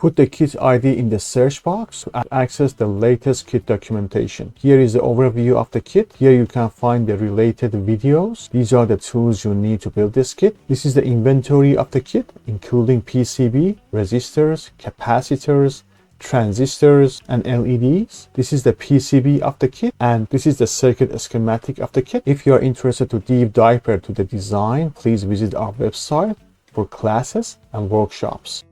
Put the kit ID in the search box and access the latest kit documentation. Here is the overview of the kit. Here you can find the related videos. These are the tools you need to build this kit. This is the inventory of the kit, including PCB, resistors, capacitors, transistors, and LEDs. This is the PCB of the kit, and this is the circuit schematic of the kit. If you are interested to deep dive into the design, please visit our website for classes and workshops.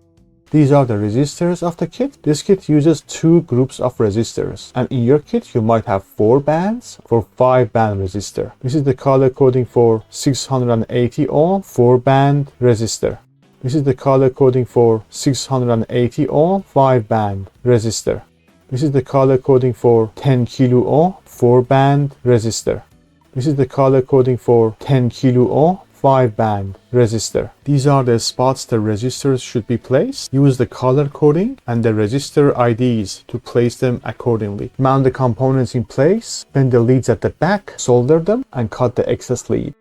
These are the resistors of the kit. This kit uses 2 groups of resistors, and in your kit you might have 4 bands for 5-band resistor. This is the color coding for 680 ohm 4-band resistor. This is the color coding for 680 ohm 5-band resistor. This is the color coding for 10 kilo ohm 4-band resistor. This is the color coding for 10 kilo ohm 5-band resistor. These are the spots the resistors should be placed. Use the color coding and the resistor IDs to place them accordingly. Mount the components in place, bend the leads at the back, solder them, and cut the excess lead.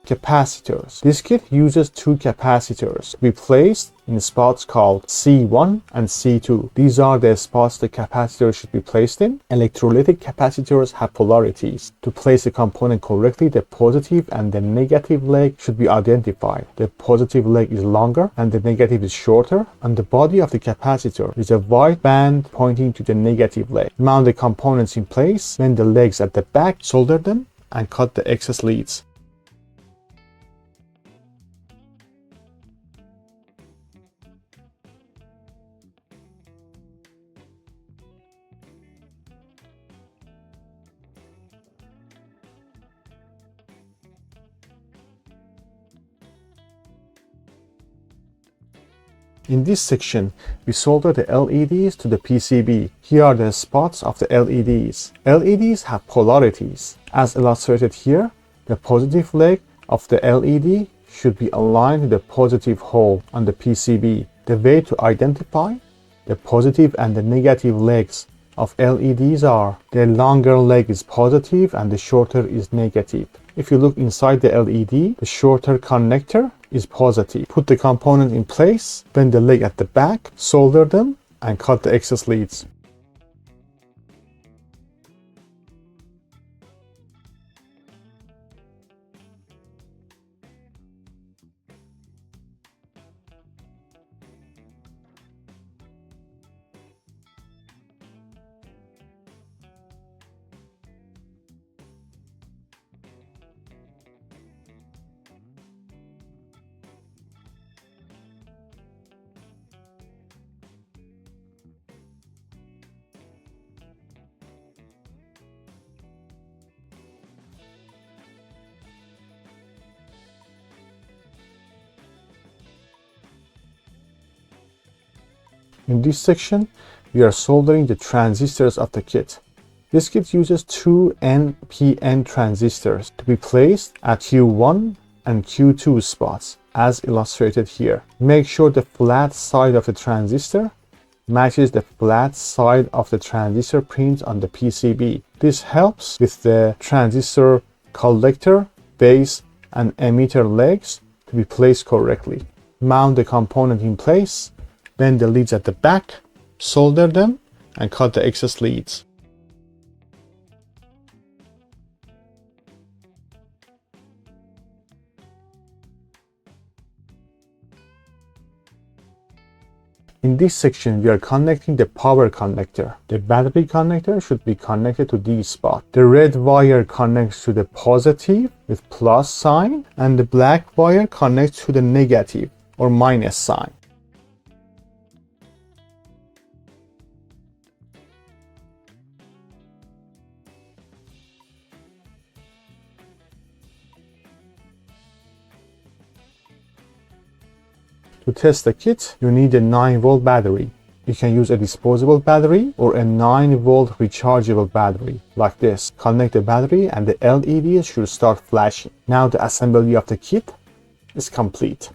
Capacitors. This kit uses 2 capacitors to be placed in spots called C1 and C2. These are the spots the capacitor should be placed in. Electrolytic capacitors have polarities. To place the component correctly, the positive and the negative leg should be identified. The positive leg is longer and the negative is shorter. On the body of the capacitor is a white band pointing to the negative leg. Mount the components in place, bend the legs at the back, solder them, and cut the excess leads. In this section, we solder the LEDs to the PCB. Here are the spots of the LEDs. LEDs have polarities. As illustrated here, the positive leg of the LED should be aligned with the positive hole on the PCB. The way to identify the positive and the negative legs of LEDs are: the longer leg is positive and the shorter is negative. If you look inside the LED, the shorter connector is positive. Put the component in place, bend the leg at the back, solder them, and cut the excess leads. In this section, we are soldering the transistors of the kit. This kit uses 2 NPN transistors to be placed at Q1 and Q2 spots, as illustrated here. Make sure the flat side of the transistor matches the flat side of the transistor print on the PCB. This helps with the transistor collector, base, and emitter legs to be placed correctly. Mount the component in place, bend the leads at the back, solder them, and cut the excess leads. In this section, we are connecting the power connector. The battery connector should be connected to this spot. The red wire connects to the positive with plus sign, and the black wire connects to the negative or minus sign. To test the kit, you need a 9-volt battery. You can use a disposable battery or a 9-volt rechargeable battery, like this. Connect the battery and the LEDs should start flashing. Now the assembly of the kit is complete.